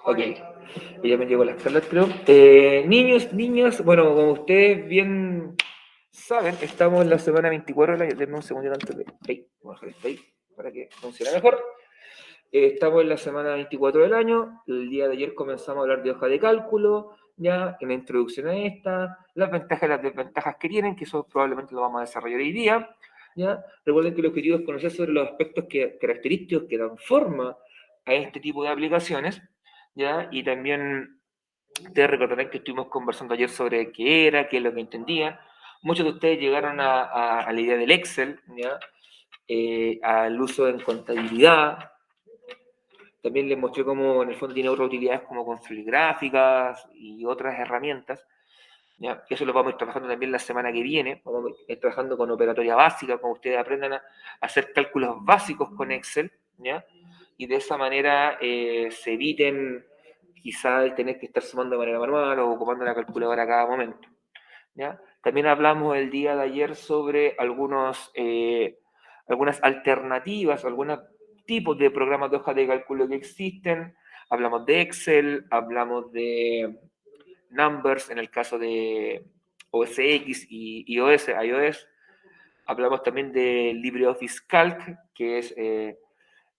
Ok, ya me llegó la Scarlett, creo. Niños, niñas, bueno, como ustedes bien saben, estamos en la semana 24 del año. Denme un segundo antes de... Ahí, vamos a dejar esto ahí para que funcione mejor. Estamos en la semana 24 del año. El día de ayer comenzamos a hablar de hoja de cálculo, ya, en la introducción a esta, las ventajas y las desventajas que tienen, que eso probablemente lo vamos a desarrollar hoy día. ¿Ya? Recuerden que el objetivo es conocer sobre los aspectos característicos que dan forma a este tipo de aplicaciones, ¿ya? Y también ustedes recordarán que estuvimos conversando ayer sobre qué era, qué es lo que entendían. Muchos de ustedes llegaron a la idea del Excel, ¿ya? Al uso en contabilidad. También les mostré cómo en el fondo tiene otras utilidades como construir gráficas y otras herramientas. ¿Ya? Eso lo vamos a ir trabajando también la semana que viene. Vamos a ir trabajando con operatoria básica, como ustedes aprendan a hacer cálculos básicos con Excel, ¿ya? Y de esa manera se eviten quizá el tener que estar sumando de manera manual o ocupando la calculadora a cada momento, ¿ya? También hablamos el día de ayer sobre algunas alternativas, algunos tipos de programas de hoja de cálculo que existen. Hablamos de Excel, hablamos de Numbers en el caso de OS X y iOS. Hablamos también de LibreOffice Calc, que es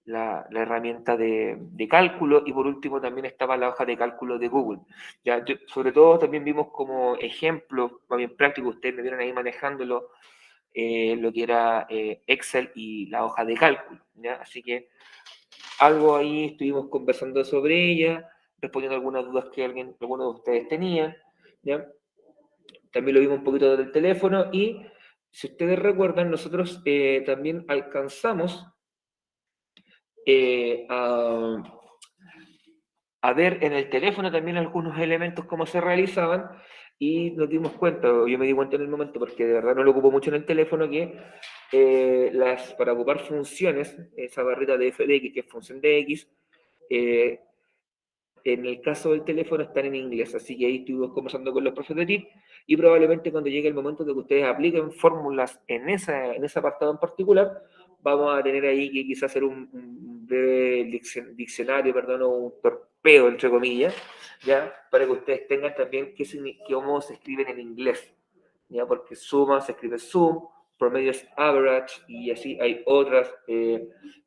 la herramienta de cálculo, y por último también estaba la hoja de cálculo de Google. Ya, sobre todo también vimos como ejemplo, más bien práctico, ustedes me vieron ahí manejándolo, lo que era Excel y la hoja de cálculo. ¿Ya? Así que algo ahí estuvimos conversando sobre ella, respondiendo algunas dudas que alguno de ustedes tenía. ¿Ya? También lo vimos un poquito desde el teléfono y si ustedes recuerdan, nosotros también alcanzamos eh, a, a ver en el teléfono también algunos elementos cómo se realizaban y nos dimos cuenta, yo me di cuenta en el momento porque de verdad no lo ocupo mucho en el teléfono, que para ocupar funciones, esa barrita de f de x que es función de x, eh, en el caso del teléfono están en inglés, así que ahí estuvimos conversando con los profes de TIC y probablemente cuando llegue el momento de que ustedes apliquen fórmulas en ese apartado en particular, vamos a tener ahí que quizás hacer un breve diccionario, perdón, o un torpeo, entre comillas, ¿ya? Para que ustedes tengan también cómo se escriben en inglés, ¿ya? Porque suma se escribe sum, promedio es average, y así hay otras,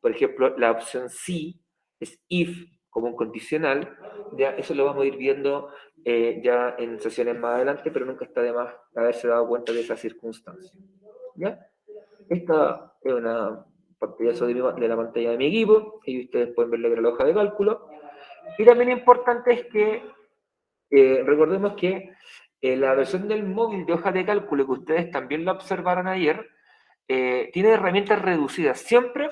por ejemplo, la opción C es if, como un condicional, ya eso lo vamos a ir viendo ya en sesiones más adelante, pero nunca está de más haberse dado cuenta de esa circunstancia. ¿Ya? Esta es una pantallazo de la pantalla de mi equipo, y ustedes pueden ver la hoja de cálculo. Y también importante es que recordemos que la versión del móvil de hoja de cálculo, que ustedes también lo observaron ayer, tiene herramientas reducidas. Siempre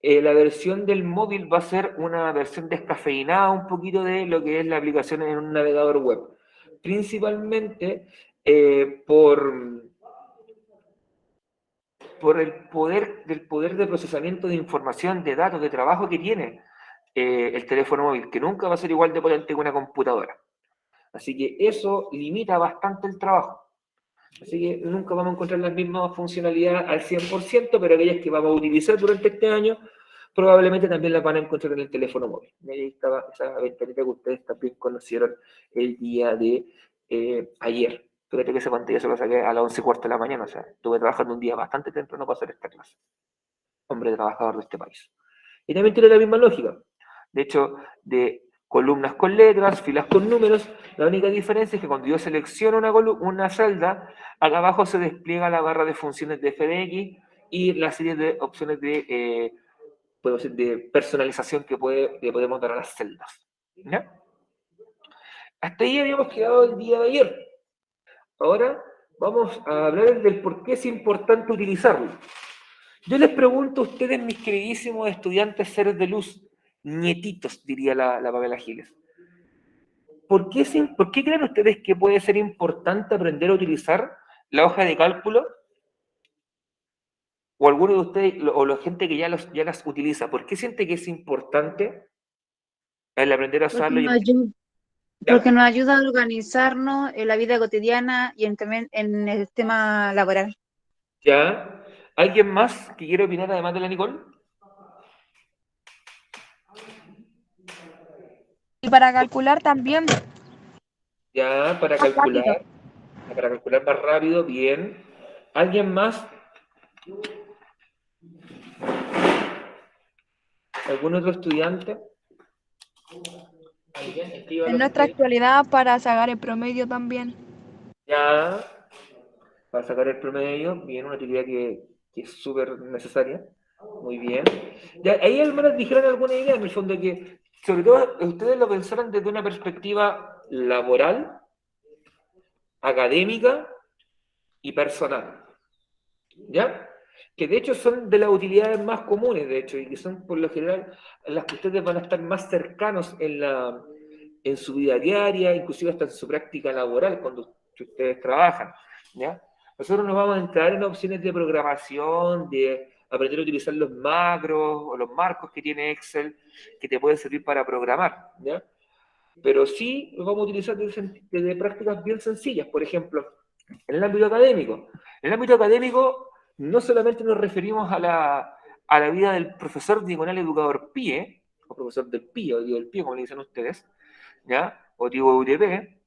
la versión del móvil va a ser una versión descafeinada un poquito de lo que es la aplicación en un navegador web. Principalmente por el poder de procesamiento de información, de datos, de trabajo que tiene el teléfono móvil, que nunca va a ser igual de potente que una computadora. Así que eso limita bastante el trabajo. Así que nunca vamos a encontrar las mismas funcionalidades al 100%, pero aquellas que vamos a utilizar durante este año, probablemente también las van a encontrar en el teléfono móvil. Y ahí estaba esa ventanita que ustedes también conocieron el día de ayer. Fíjate que esa pantalla se la saqué a las 11:15 de la mañana, o sea, estuve trabajando un día bastante temprano para hacer esta clase. Hombre trabajador de este país. Y también tiene la misma lógica. De hecho, de columnas con letras, filas con números, la única diferencia es que cuando yo selecciono una celda, acá abajo se despliega la barra de funciones de FDX y la serie de opciones de personalización que podemos dar a las celdas. ¿Ya? Hasta ahí habíamos quedado el día de ayer. Ahora vamos a hablar del por qué es importante utilizarlo. Yo les pregunto a ustedes, mis queridísimos estudiantes seres de luz, nietitos, diría la Pamela Giles. ¿Por qué creen ustedes que puede ser importante aprender a utilizar la hoja de cálculo? O alguno de ustedes, o la gente que ya las utiliza, ¿por qué siente que es importante el aprender a Porque usarlo? nos ayuda, porque ¿Ya? nos ayuda a organizarnos en la vida cotidiana y también en el tema laboral. ¿Ya? ¿Alguien más que quiera opinar además de la Nicole? Y para calcular también. Ya, Más rápido. para calcular más rápido, bien. ¿Alguien más? ¿Algún otro estudiante? ¿Alguien? Escríbalo En si nuestra quiere. actualidad para sacar el promedio también. Ya, para sacar el promedio, bien, una utilidad que es súper necesaria. Muy bien. Ya, ahí al menos dijeron alguna idea, en el fondo, que sobre todo ustedes lo pensaron desde una perspectiva laboral, académica y personal. ¿Ya? Que de hecho son de las utilidades más comunes, de hecho, y que son por lo general las que ustedes van a estar más cercanos en su vida diaria, inclusive hasta en su práctica laboral, cuando ustedes trabajan. ¿Ya? Nosotros nos vamos a entrar en opciones de programación, de aprender a utilizar los macros o los marcos que tiene Excel, que te pueden servir para programar. ¿Ya? Pero sí los vamos a utilizar desde prácticas bien sencillas, por ejemplo, en el ámbito académico. En el ámbito académico no solamente nos referimos a la vida del profesor diagonal educador PIE, o profesor del PIE, o digo del PIE, como le dicen ustedes, ¿ya? O digo UTP,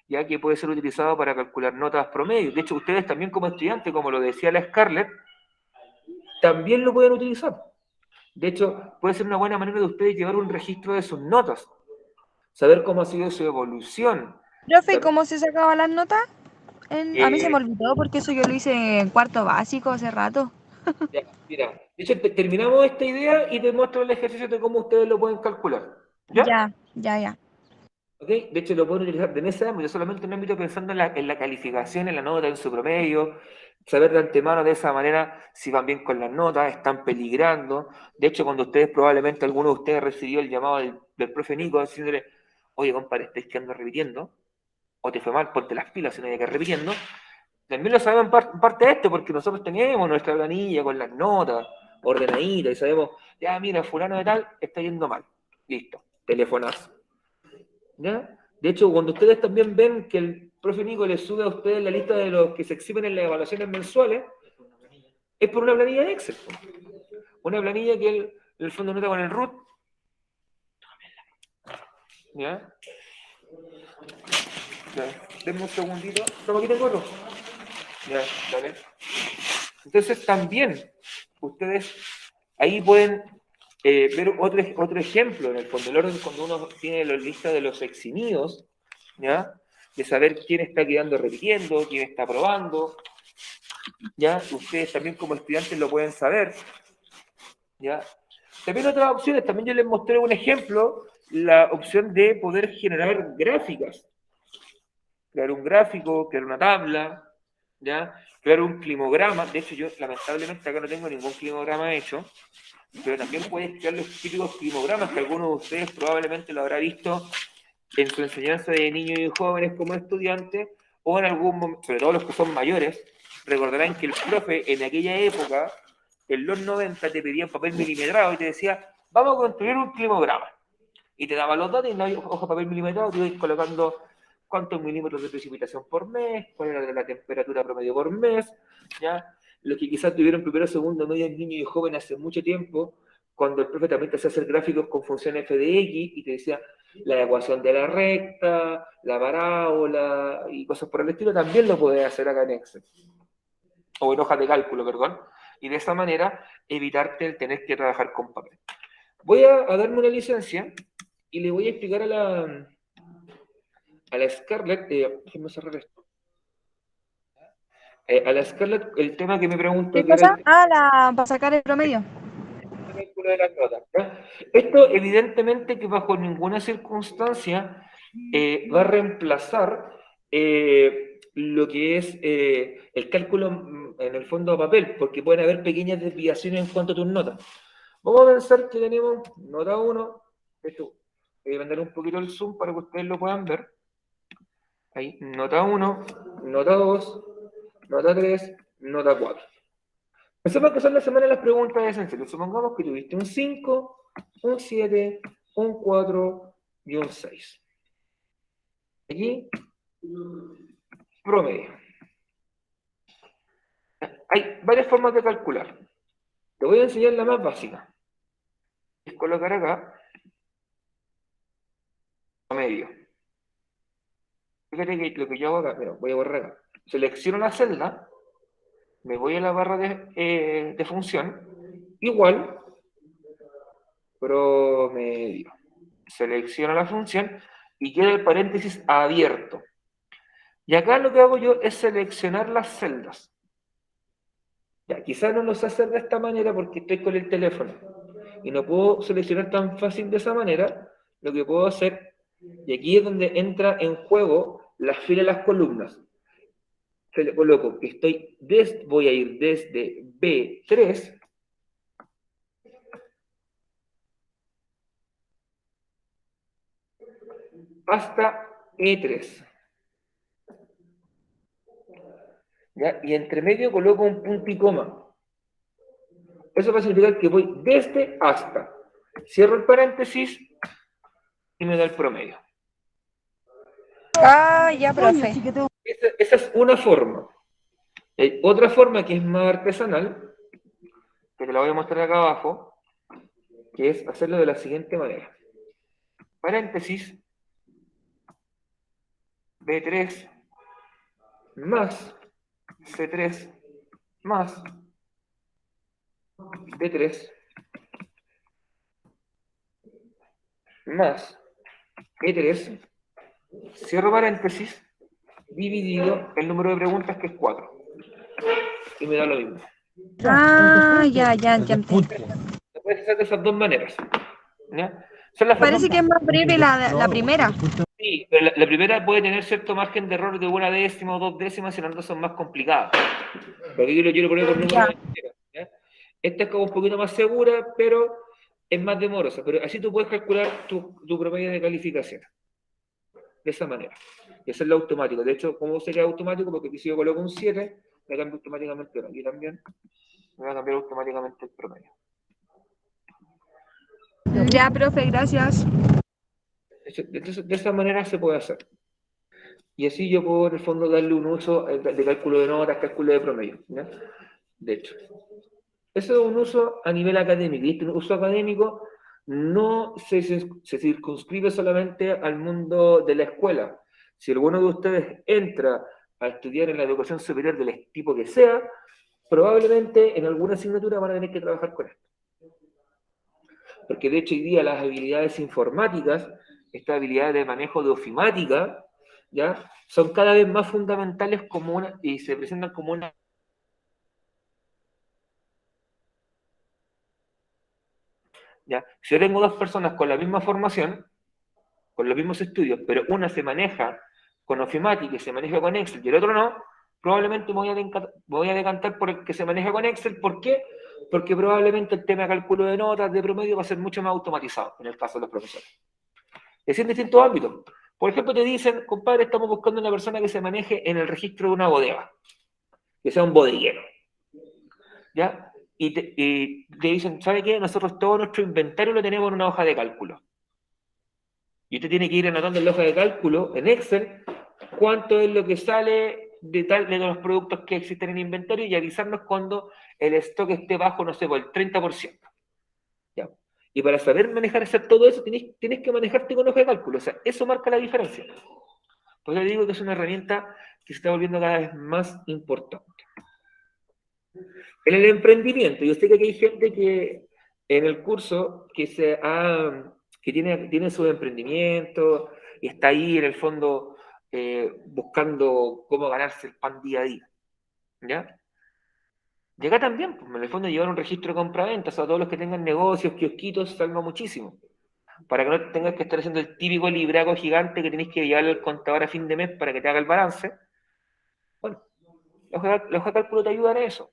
ya que puede ser utilizado para calcular notas promedio. De hecho, ustedes también como estudiantes, como lo decía la Scarlett, también lo pueden utilizar. De hecho, puede ser una buena manera de ustedes llevar un registro de sus notas, saber cómo ha sido su evolución. Profe, Saber, ¿cómo se sacaban las notas? A mí se me eh, olvidó porque eso yo lo hice en cuarto básico hace rato. ya, mira, de hecho, terminamos esta idea y te muestro el ejercicio de cómo ustedes lo pueden calcular. ¿Ya? Ya, ya, ya. ¿Ok? De hecho, lo pueden utilizar en ese ámbito, solamente en un ámbito pensando en la calificación, en la nota, en su promedio, saber de antemano de esa manera si van bien con las notas, están peligrando. De hecho, cuando ustedes, probablemente alguno de ustedes recibió el llamado del profe Nico diciéndole, oye, compadre, estáis quedando repitiendo, o te fue mal, ponte las pilas si no hay que ir repitiendo. También lo sabemos en parte de esto, porque nosotros tenemos nuestra planilla con las notas ordenaditas y sabemos, ya mira, fulano de tal está yendo mal. Listo, telefonazo. ¿Ya? De hecho, cuando ustedes también ven que el profe Nico les sube a ustedes la lista de los que se exhiben en las evaluaciones mensuales, es por una planilla de Excel. Una planilla que él, en el fondo nota con el root. ¿Ya? Ya. Denme un segundito. Toma, aquí tengo otro. Ya, dale. Entonces también ustedes ahí pueden ver otro ejemplo en el fondo. El orden cuando uno tiene la lista de los eximidos, ¿ya? De saber quién está quedando repitiendo, quién está probando, ¿ya? Ustedes también como estudiantes lo pueden saber, ¿ya? También otras opciones, también yo les mostré un ejemplo, la opción de poder generar gráficas, crear un gráfico, crear una tabla, ¿ya? Crear un climograma. De hecho, yo lamentablemente acá no tengo ningún climograma hecho, pero también puedes crear los típicos climogramas que algunos de ustedes probablemente lo habrá visto en su enseñanza de niños y jóvenes como estudiantes, o en algún momento, sobre todo los que son mayores, recordarán que el profe en aquella época, en los 90, te pedía un papel milimetrado y te decía, vamos a construir un climograma. Y te daba los datos y en la hoja de papel milimetrado te ibas colocando cuántos milímetros de precipitación por mes, cuál era la temperatura promedio por mes, ¿ya? Los que quizás tuvieron primero, segundo, medio niño y joven hace mucho tiempo, cuando el profe también te hacía hacer gráficos con funciones f de x y te decía la ecuación de la recta, la parábola y cosas por el estilo, también lo podés hacer acá en Excel. O en hojas de cálculo, perdón. Y de esa manera evitarte el tener que trabajar con papel. Voy a darme una licencia y le voy a explicar a la Scarlett, déjenme cerrar esto. A la Scarlett, el tema que me preguntó ¿Qué que era cosa? Ah, para sacar el promedio. el cálculo de las notas. ¿Ya? Esto, evidentemente, que bajo ninguna circunstancia va a reemplazar lo que es el cálculo en el fondo a papel, porque pueden haber pequeñas desviaciones en cuanto a tus notas. Vamos a pensar que tenemos nota 1, esto, voy a mandar un poquito el zoom para que ustedes lo puedan ver. Ahí, nota 1, nota 2, nota 3, nota 4. Pensemos que son la semana de las preguntas esenciales. Supongamos que tuviste un 5, un 7, un 4 y un 6. Aquí, promedio. Hay varias formas de calcular. Te voy a enseñar la más básica. Es colocar acá promedio. Fíjate que lo que yo hago acá, mira, voy a borrar acá. Selecciono la celda, me voy a la barra de función, igual, promedio. Selecciono la función y queda el paréntesis abierto. Y acá lo que hago yo es seleccionar las celdas. Ya, quizás no lo sé hacer de esta manera porque estoy con el teléfono y no puedo seleccionar tan fácil de esa manera. Lo que puedo hacer, y aquí es donde entra en juego las filas y las columnas. Se le coloco que voy a ir desde B3 hasta E3. ¿Ya? Y entre medio coloco un punto y coma. Eso va a significar que voy desde hasta. Cierro el paréntesis y me da el promedio. Ah, ya, profe. Esa es una forma. Hay otra forma que es más artesanal, que te la voy a mostrar acá abajo, que es hacerlo de la siguiente manera. Paréntesis, B3 más C3 más D3 más E3, cierro paréntesis, dividido el número de preguntas, que es 4. Y me da lo mismo. Ah, ya entendí. Se puede hacer de esas dos maneras. ¿Ya? Son las Parece que es formas. más breve la primera. Sí, pero la primera puede tener cierto margen de error de una décima o 2 décimas, y las otras son más complicadas. Porque yo lo quiero poner con números enteros, ¿ya? Esta es como un poquito más segura, pero es más demorosa. Pero así tú puedes calcular tu promedio de calificación. De esa manera. Y hacerlo automático. De hecho, ¿cómo sería automático? Porque si yo coloco un 7, me cambia automáticamente. Aquí también me va a cambiar automáticamente el promedio. Ya, profe, gracias. De esa manera se puede hacer. Y así yo puedo, en el fondo, darle un uso de cálculo de notas, cálculo de promedio, ¿ya? De hecho. Eso es un uso a nivel académico. Y este uso académico no se circunscribe solamente al mundo de la escuela. Si alguno de ustedes entra a estudiar en la educación superior del tipo que sea, probablemente en alguna asignatura van a tener que trabajar con esto. Porque de hecho hoy día las habilidades informáticas, estas habilidades de manejo de ofimática, ¿ya? Son cada vez más fundamentales y se presentan como una... ¿Ya? Si yo tengo dos personas con la misma formación, con los mismos estudios, pero una se maneja con ofimática y se maneja con Excel y el otro no, probablemente voy a decantar por el que se maneja con Excel. ¿Por qué? Porque probablemente el tema de cálculo de notas, de promedio, va a ser mucho más automatizado en el caso de los profesores. Es en distintos ámbitos. Por ejemplo, te dicen, compadre, estamos buscando una persona que se maneje en el registro de una bodega, que sea un bodeguero. ¿Ya? Y te dicen, ¿sabe qué? Nosotros todo nuestro inventario lo tenemos en una hoja de cálculo. Y usted tiene que ir anotando en la hoja de cálculo, en Excel, cuánto es lo que sale de los productos que existen en inventario y avisarnos cuando el stock esté bajo, no sé, por el 30%. ¿Ya? Y para saber hacer todo eso, tienes que manejarte con hoja de cálculo. O sea, eso marca la diferencia. Por eso digo que es una herramienta que se está volviendo cada vez más importante. En el emprendimiento, yo sé que aquí hay gente que en el curso que tiene su emprendimiento y está ahí en el fondo buscando cómo ganarse el pan día a día. ¿Ya? Y acá también, pues, en el fondo, llevar un registro de compra-venta, o sea, todos los que tengan negocios, kiosquitos, salva muchísimo. Para que no tengas que estar haciendo el típico libraco gigante que tenés que llevarle al contador a fin de mes para que te haga el balance. Bueno, la hoja de cálculo te ayuda en eso.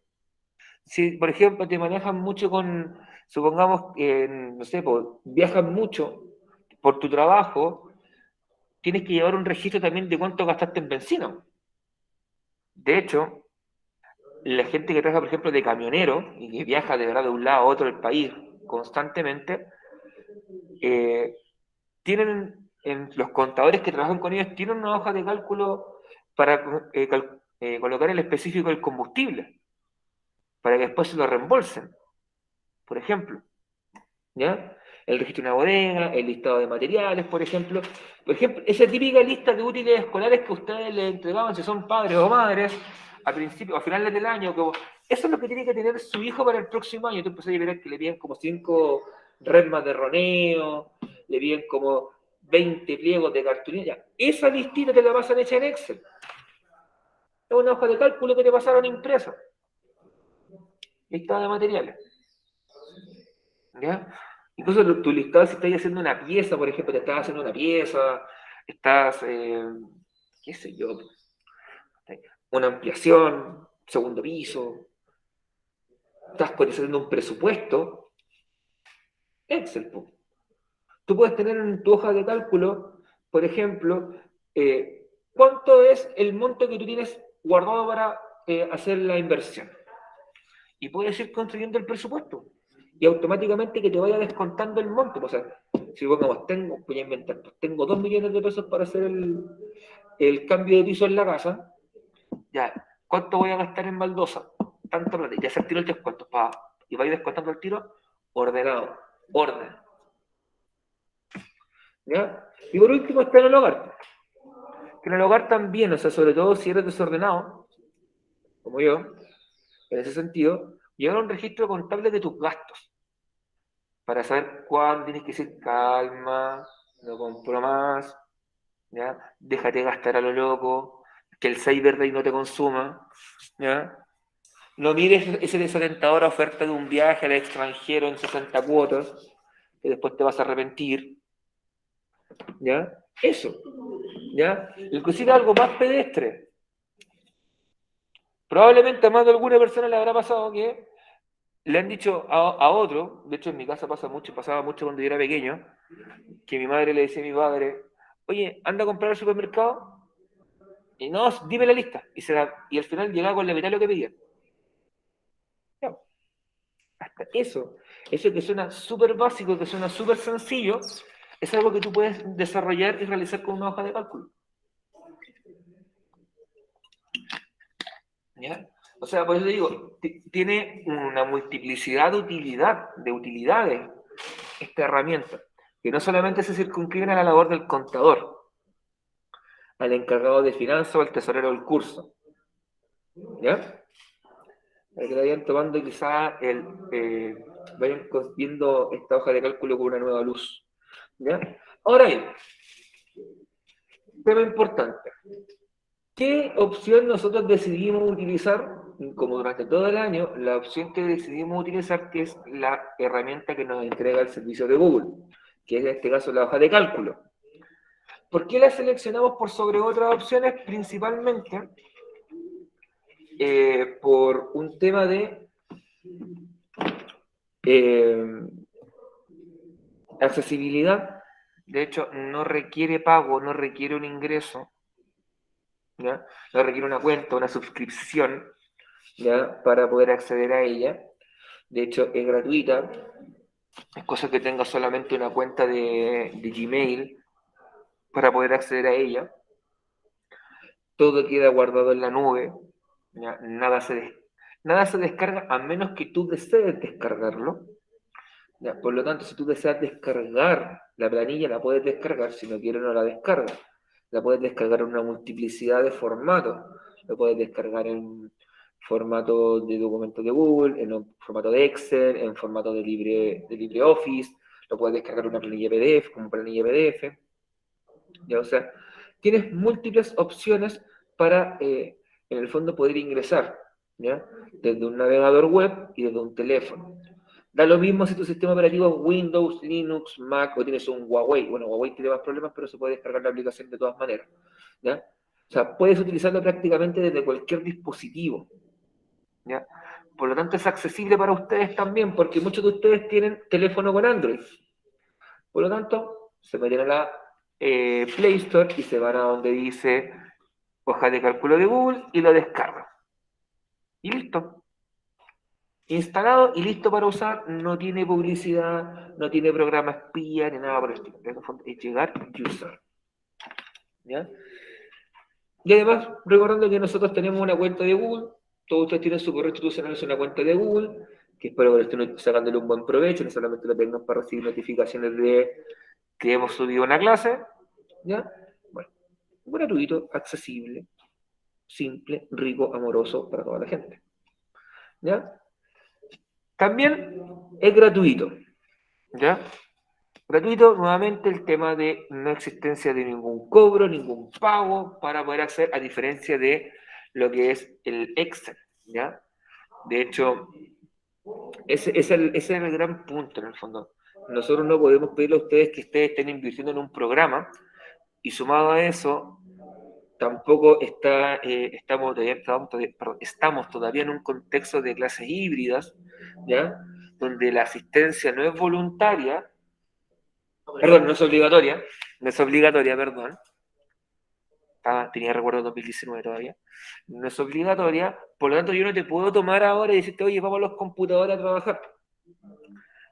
Si, por ejemplo, te manejan mucho supongamos que, no sé, pues, viajas mucho por tu trabajo, tienes que llevar un registro también de cuánto gastaste en benzina. De hecho, la gente que trabaja, por ejemplo, de camionero y que viaja de verdad de un lado a otro del país constantemente, los contadores que trabajan con ellos tienen una hoja de cálculo para colocar el específico del combustible, para que después se lo reembolsen, por ejemplo. ¿Ya? el registro de una bodega, el listado de materiales, por ejemplo. Por ejemplo, esa típica lista de útiles escolares que ustedes le entregaban, si son padres o madres, a principios, a finales del año, como, eso es lo que tiene que tener su hijo para el próximo año. Tú empezás a ver que le piden como 5 resmas de roneo, le piden como 20 pliegos de cartulina. Esa listita te la pasan hecha en Excel. Es una hoja de cálculo que te pasaron impresa. Listado de materiales. ¿Ya? Incluso tu listado, si estás haciendo una pieza, por ejemplo, te estás haciendo una pieza, estás, qué sé yo, una ampliación, segundo piso, estás cotizando un presupuesto, Excel. Po. Tú puedes tener en tu hoja de cálculo, por ejemplo, cuánto es el monto que tú tienes guardado para hacer la inversión. Y puedes ir construyendo el presupuesto. Y automáticamente que te vaya descontando el monto. O sea, si pongamos, voy a inventar, pues tengo 2 millones de pesos para hacer el cambio de piso en la casa, ya, ¿cuánto voy a gastar en baldosa? Tanto plata, y ya se tiró el descuento, y va a ir descontando el tiro, ordenado, orden. ¿Ya? Y por último está en el hogar. Que en el hogar también, o sea, sobre todo si eres desordenado, como yo, en ese sentido, llevar un registro contable de tus gastos. Para saber cuándo tienes que decir calma, no compro más, ¿ya? Déjate gastar a lo loco, que el Cyber Day no te consuma, ¿ya? No mires esa desalentadora oferta de un viaje al extranjero en 60 cuotas, que después te vas a arrepentir, ¿ya? Eso, ¿ya? Inclusive algo más pedestre. Probablemente a más de alguna persona le habrá pasado que le han dicho a otro, de hecho en mi casa pasa mucho, pasaba mucho cuando yo era pequeño, que mi madre le decía a mi padre, oye, anda a comprar al supermercado, y no, dime la lista, y al final llegaba con la mitad de lo que pedía. Ya, hasta eso que suena súper básico, que suena súper sencillo, es algo que tú puedes desarrollar y realizar con una hoja de cálculo. ¿Ya? O sea, por eso digo, tiene una multiplicidad de utilidades esta herramienta, que no solamente se circunscriben a la labor del contador, al encargado de finanzas o al tesorero del curso. ¿Ya? Para que vayan tomando quizá vayan viendo esta hoja de cálculo con una nueva luz. ¿Ya? Ahora bien, tema importante. ¿Qué opción nosotros decidimos utilizar? Como durante todo el año, la opción que decidimos utilizar, que es la herramienta que nos entrega el servicio de Google, que es en este caso la hoja de cálculo. ¿Por qué la seleccionamos por sobre otras opciones? Principalmente por un tema de accesibilidad. De hecho, no requiere pago, no requiere un ingreso, ¿ya? No requiere una cuenta, una suscripción, ¿ya? Para poder acceder a ella. De hecho, es gratuita. Es cosa que tenga solamente una cuenta de Gmail para poder acceder a ella. Todo queda guardado en la nube. ¿Ya? Nada se descarga a menos que tú desees descargarlo. ¿Ya? Por lo tanto, si tú deseas descargar la planilla, la puedes descargar. Si no quieres, no la descargas. La puedes descargar en una multiplicidad de formatos. La puedes descargar en formato de documento de Google, en un formato de Excel, en formato de LibreOffice. Lo puedes descargar en una planilla PDF, como planilla PDF. ¿Ya? O sea, tienes múltiples opciones para, en el fondo, poder ingresar, ¿ya? Desde un navegador web y desde un teléfono. Da lo mismo si tu sistema operativo es Windows, Linux, Mac o tienes un Huawei. Bueno, Huawei tiene más problemas, pero se puede descargar la aplicación de todas maneras, ¿ya? O sea, puedes utilizarlo prácticamente desde cualquier dispositivo, ¿ya? Por lo tanto, es accesible para ustedes también, porque muchos de ustedes tienen teléfono con Android. Por lo tanto, se meten a la Play Store y se van a donde dice hoja de cálculo de Google y lo descargan. Y listo. Instalado y listo para usar, no tiene publicidad, no tiene programa espía ni nada por el estilo. Es llegar y usar. ¿Ya? Y además, recordando que nosotros tenemos una cuenta de Google, todos ustedes tienen su correo institucional, es una cuenta de Google, que espero que estén sacándole un buen provecho, no solamente lo tengan para recibir notificaciones de que hemos subido una clase, ¿ya? Bueno, gratuito, accesible, simple, rico, amoroso para toda la gente, ¿ya? También es gratuito, ¿ya? Gratuito, nuevamente, el tema de no existencia de ningún cobro, ningún pago para poder acceder, a diferencia de lo que es el Excel, ¿ya? De hecho, ese es el gran punto en el fondo. Nosotros no podemos pedirle a ustedes que ustedes estén invirtiendo en un programa y sumado a eso, tampoco estamos todavía en un contexto de clases híbridas, ¿ya? Donde la asistencia no es voluntaria, perdón, no es obligatoria, perdón. Tenía recuerdo de 2019 todavía. No es obligatoria, por lo tanto yo no te puedo tomar ahora y decirte, oye, vamos a los computadores a trabajar.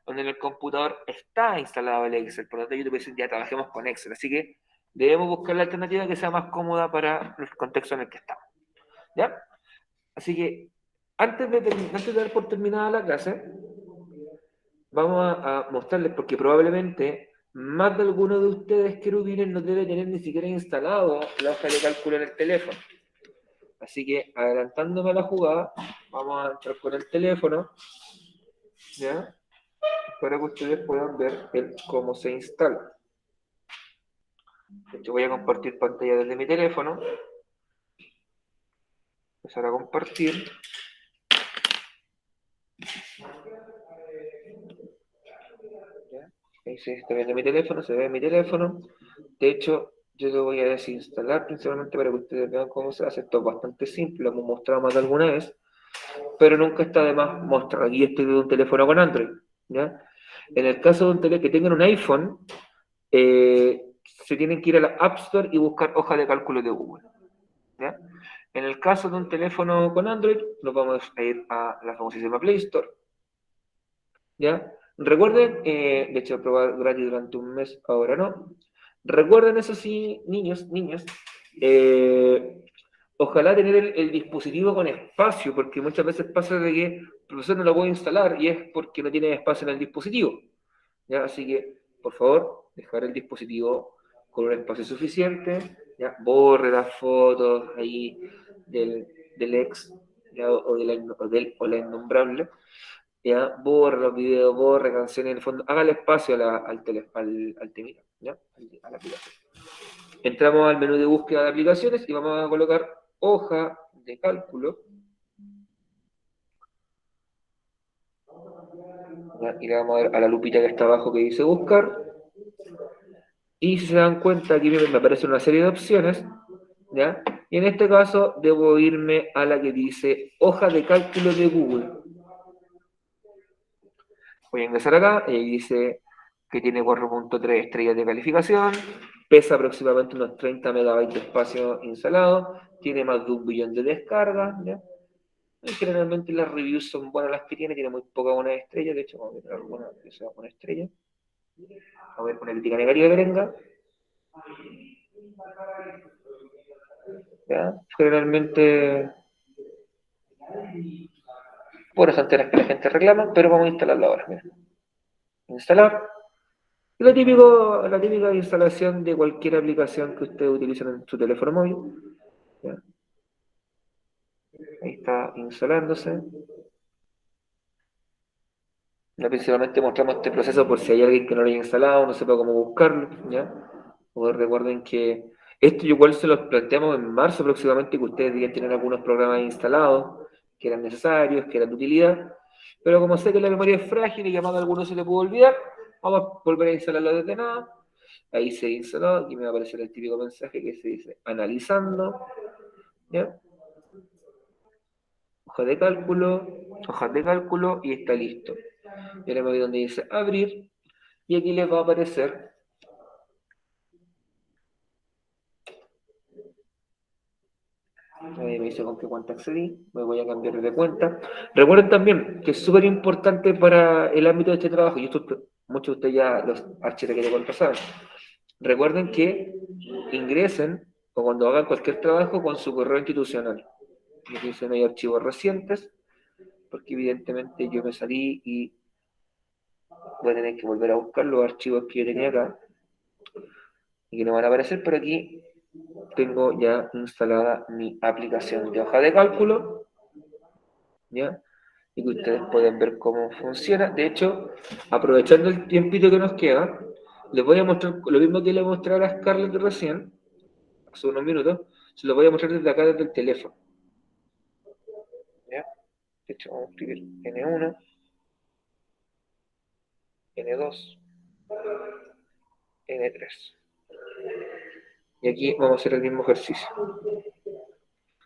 Donde en el computador está instalado el Excel, por lo tanto yo te puedo decir, ya trabajemos con Excel. Así que debemos buscar la alternativa que sea más cómoda para el contexto en el que estamos. ¿Ya? Así que antes de dar por terminada la clase, vamos a mostrarles, porque probablemente más de alguno de ustedes querubines no debe tener ni siquiera instalado la hoja de cálculo en el teléfono. Así que, adelantándome a la jugada, vamos a entrar con el teléfono, ¿ya? Para que ustedes puedan ver cómo se instala. De hecho, voy a compartir pantalla desde mi teléfono. Empezar a compartir. ¿Ya? Ahí se está viendo mi teléfono, se ve mi teléfono. De hecho, yo lo voy a desinstalar principalmente para que ustedes vean cómo se hace. Esto es bastante simple, lo hemos mostrado más de alguna vez, pero nunca está de más mostrar. Aquí estoy de un teléfono con Android, ¿ya? En el caso de un teléfono que tengan un iPhone, se tienen que ir a la App Store y buscar hoja de cálculo de Google, ¿ya? En el caso de un teléfono con Android, nos vamos a ir a la famosísima Play Store, ¿ya? Recuerden, de hecho, probar gratis durante un mes, ahora no. Recuerden, eso sí, niños, niñas, ojalá tener el dispositivo con espacio, porque muchas veces pasa de que el profesor no lo puede instalar y es porque no tiene espacio en el dispositivo, ¿ya? Así que, por favor, dejar el dispositivo con un espacio suficiente, ¿ya? Borre las fotos ahí del ex, ¿ya? O la innombrable, ¿ya? Borre los videos, borre canciones, en el fondo, hágale espacio al temita, ¿ya? A la aplicación. Entramos al menú de búsqueda de aplicaciones y vamos a colocar hoja de cálculo. ¿Ya? Y le vamos a dar a la lupita que está abajo que dice buscar. Y si se dan cuenta, aquí me aparece una serie de opciones, ¿ya? Y en este caso debo irme a la que dice hoja de cálculo de Google. Voy a ingresar acá y dice que tiene 4.3 estrellas de calificación, pesa aproximadamente unos 30 megabytes de espacio instalado, tiene más de 1 billón de descargas, ¿ya? Y generalmente las reviews son buenas las que tiene muy pocas buenas estrellas, de hecho vamos a ver alguna que sea una estrella. Vamos a ver una crítica negativa que tenga. ¿Ya? Generalmente puras antenas que la gente reclama, pero vamos a instalarla ahora. Mira. Instalar. La típica instalación de cualquier aplicación que ustedes utilicen en su teléfono móvil. ¿Ya? Ahí está instalándose. Ya principalmente mostramos este proceso por si hay alguien que no lo haya instalado, no sepa cómo buscarlo. ¿Ya? O recuerden que esto igual se los planteamos en marzo próximamente, que ustedes debían tener algunos programas instalados que eran necesarios, que eran de utilidad, pero como sé que la memoria es frágil y llamado a alguno se le puede olvidar, vamos a volver a instalarlo desde nada. Ahí se instaló, aquí me va a aparecer el típico mensaje que se dice analizando, ¿ya? Hoja de cálculo y está listo. Y ahora me voy donde dice abrir y aquí les va a aparecer me dice con qué cuenta accedí, me voy a cambiar de cuenta. Recuerden también que es súper importante para el ámbito de este trabajo, y esto muchos de ustedes ya los archivos que de saben. Recuerden que ingresen o cuando hagan cualquier trabajo con su correo institucional. Aquí dicen hay archivos recientes, porque evidentemente yo me salí y voy a tener que volver a buscar los archivos que yo tenía acá y que no van a aparecer, pero aquí tengo ya instalada mi aplicación de hoja de cálculo, ¿ya? Y que ustedes pueden ver cómo funciona. De hecho, aprovechando el tiempito que nos queda, les voy a mostrar lo mismo que le mostré a Scarlett recién, hace unos minutos, se lo voy a mostrar desde acá, desde el teléfono. ¿Ya? De hecho, vamos a escribir N1, N2, N3. Y aquí vamos a hacer el mismo ejercicio.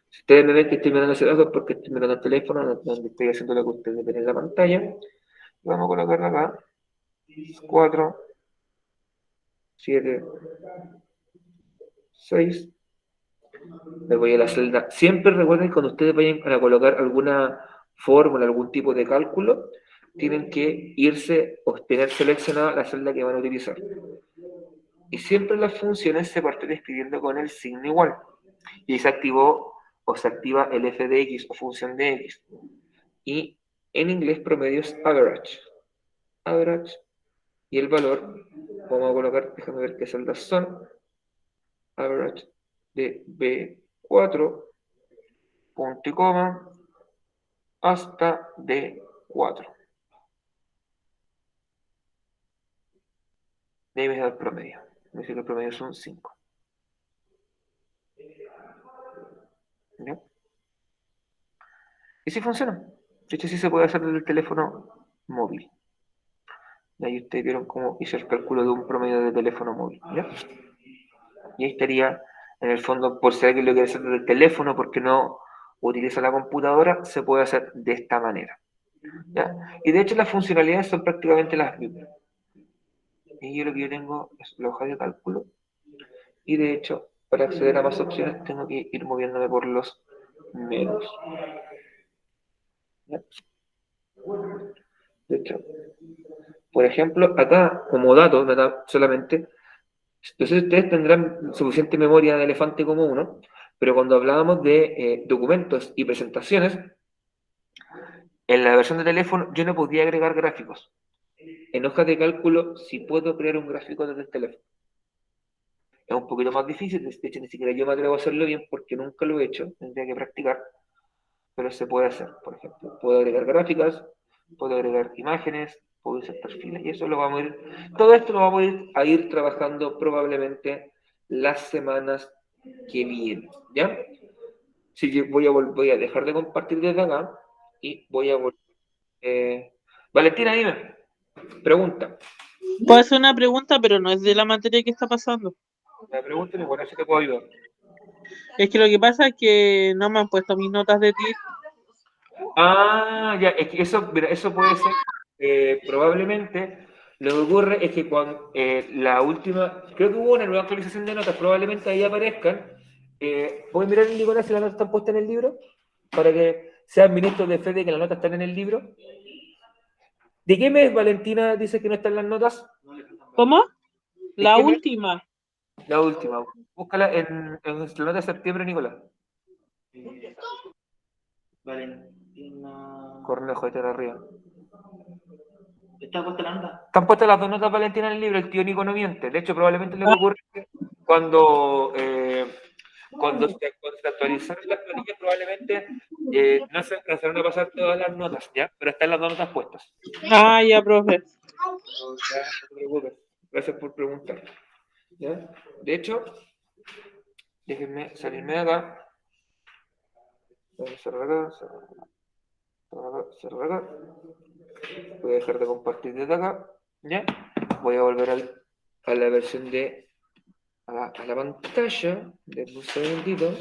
Si ustedes me ven que estoy mirando hacia abajo es porque estoy mirando el teléfono, donde estoy haciendo lo que ustedes ven en la pantalla. Vamos a colocar acá 4, 7, 6. Me voy a la celda. Siempre recuerden que cuando ustedes vayan a colocar alguna fórmula, algún tipo de cálculo, tienen que irse o tener seleccionada la celda que van a utilizar. Y siempre las funciones se parten escribiendo con el signo igual. Y se activó o se activa el f de x o función de x. Y en inglés promedio es average. Average. Y el valor, vamos a colocar, déjame ver qué celdas son. Average de B4, punto y coma, hasta D4. De ahí me da el promedio. Me dice que el promedio son 5. ¿Ya? Y sí funciona. De hecho, sí se puede hacer desde el teléfono móvil. Y ahí ustedes vieron cómo hice el cálculo de un promedio de teléfono móvil. ¿Ya? Y ahí estaría, en el fondo, por si alguien lo quiere hacer desde el teléfono porque no utiliza la computadora, se puede hacer de esta manera. ¿Ya? Y de hecho las funcionalidades son prácticamente las mismas. Y yo lo que yo tengo es la hoja de cálculo. Y de hecho, para acceder a más opciones, tengo que ir moviéndome por los menús. ¿Ya? De hecho, por ejemplo, acá, como dato, me da solamente, entonces ustedes tendrán suficiente memoria de elefante como uno, pero cuando hablábamos de documentos y presentaciones, en la versión de teléfono yo no podía agregar gráficos. En hojas de cálculo sí puedo crear un gráfico desde el teléfono. Es un poquito más difícil, de hecho ni siquiera yo me atrevo a hacerlo bien porque nunca lo he hecho, tendría que practicar, pero se puede hacer, por ejemplo. Puedo agregar gráficas, puedo agregar imágenes, puedo hacer perfiles, y eso lo vamos a ir, todo esto lo vamos a ir trabajando probablemente las semanas que vienen, ¿ya? Así que voy a dejar de compartir desde acá y voy a volver. Valentina, dime, pregunta. Puedo hacer una pregunta, pero no es de la materia que está pasando. Me preguntan y por eso te puedo ayudar. Es que lo que pasa es que no me han puesto mis notas de ti. Ah, ya, es que eso, mira, eso puede ser, probablemente, lo que ocurre es que cuando la última, creo que hubo una nueva actualización de notas, probablemente ahí aparezcan. ¿Puedes mirar, Nicolás, si las notas están puestas en el libro? Para que sean ministros de fe de que las notas están en el libro. ¿De qué mes, Valentina, dice que no están las notas? ¿Cómo? ¿De La qué mes? última. La última. Búscala en la nota de septiembre, Nicolás. Valentina. Cornejo, ahí está arriba. ¿Está puesta la nota? Están puestas las dos notas, Valentina, en el libro. El tío Nico no miente. De hecho, probablemente lo que ocurre es que cuando se actualizaron las planillas, probablemente no se alcanzaron a pasar todas las notas, ¿ya? Pero están las dos notas puestas. Ah, ya, profe. Ya, no te preocupes. Gracias por preguntar. ¿Ya? De hecho, déjenme salirme de acá. Cerrar acá, cerrar acá, cerrar acá, cerrar acá. Voy a dejar de compartir desde acá. ¿Ya? Voy a volver a la versión de a la pantalla. Denme un segundito.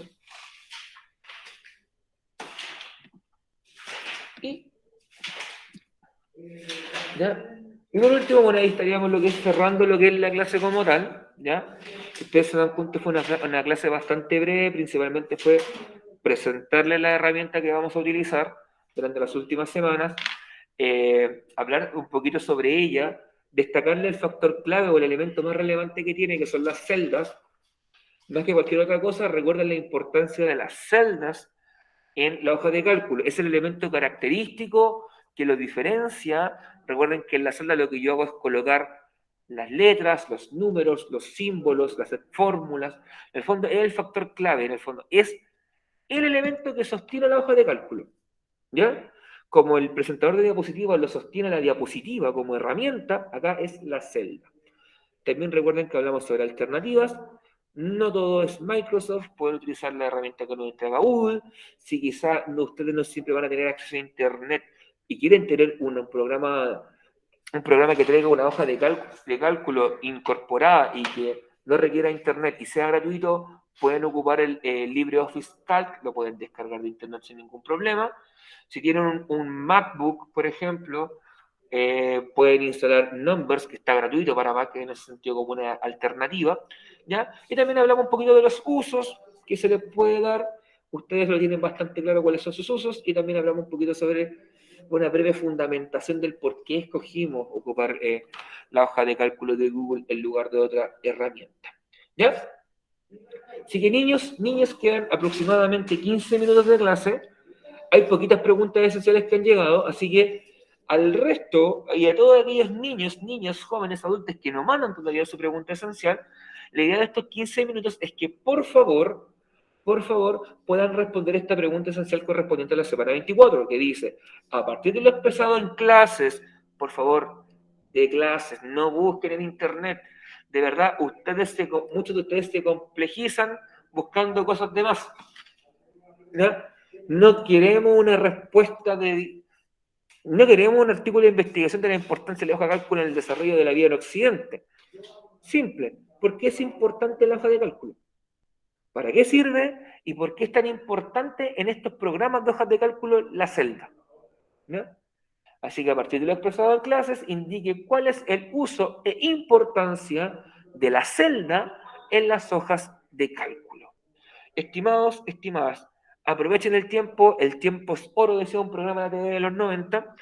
¿Ya? Y por último, bueno, ahí estaríamos lo que es cerrando lo que es la clase como tal, ¿ya? Si ustedes se dan cuenta, fue una clase bastante breve, principalmente fue presentarles la herramienta que vamos a utilizar durante las últimas semanas, hablar un poquito sobre ella, destacarle el factor clave o el elemento más relevante que tiene, que son las celdas. Más que cualquier otra cosa, recuerden la importancia de las celdas en la hoja de cálculo. Es el elemento característico que lo diferencia. Recuerden que en la celda lo que yo hago es colocar las letras, los números, los símbolos, las fórmulas. En el fondo es el factor clave, en el fondo es el elemento que sostiene la hoja de cálculo. ¿Ya? Como el presentador de diapositivas lo sostiene la diapositiva como herramienta, acá es la celda. También recuerden que hablamos sobre alternativas. No todo es Microsoft, pueden utilizar la herramienta que nos entrega Google. Si quizá ustedes no siempre van a tener acceso a Internet y quieren tener un programa que traiga una hoja de cálculo incorporada y que no requiera Internet y sea gratuito, pueden ocupar el LibreOffice Calc, lo pueden descargar de Internet sin ningún problema. Si tienen un MacBook, por ejemplo, pueden instalar Numbers, que está gratuito para Mac, en ese sentido como una alternativa, ¿ya? Y también hablamos un poquito de los usos que se les puede dar. Ustedes lo tienen bastante claro cuáles son sus usos, y también hablamos un poquito sobre una breve fundamentación del por qué escogimos ocupar la hoja de cálculo de Google en lugar de otra herramienta, ¿ya? Así que niños, niñas, quedan aproximadamente 15 minutos de clase. Hay poquitas preguntas esenciales que han llegado, así que al resto y a todos aquellos niños, niñas, jóvenes, adultos que no mandan todavía su pregunta esencial, la idea de estos 15 minutos es que por favor, puedan responder esta pregunta esencial correspondiente a la semana 24, que dice, a partir de lo expresado en clases, por favor, de clases, no busquen en internet. De verdad, muchos de ustedes se complejizan buscando cosas de más. ¿Ya? No queremos una respuesta no queremos un artículo de investigación de la importancia de la hoja de cálculo en el desarrollo de la vida en Occidente. Simple. ¿Por qué es importante la hoja de cálculo? ¿Para qué sirve? ¿Y por qué es tan importante en estos programas de hojas de cálculo la celda? ¿Ya? Así que a partir de lo expresado en clases, indique cuál es el uso e importancia de la celda en las hojas de cálculo. Estimados, estimadas, aprovechen el tiempo es oro, decía un programa de la TV de los 90,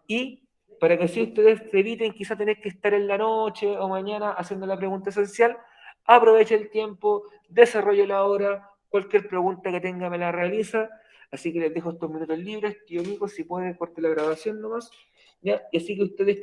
y para que así ustedes eviten quizá tener que estar en la noche o mañana haciendo la pregunta esencial, aproveche el tiempo, desarrolle la hora, cualquier pregunta que tenga me la realiza, así que les dejo estos minutos libres, tío Nico, si puede corte la grabación nomás, ¿ya? Y así que ustedes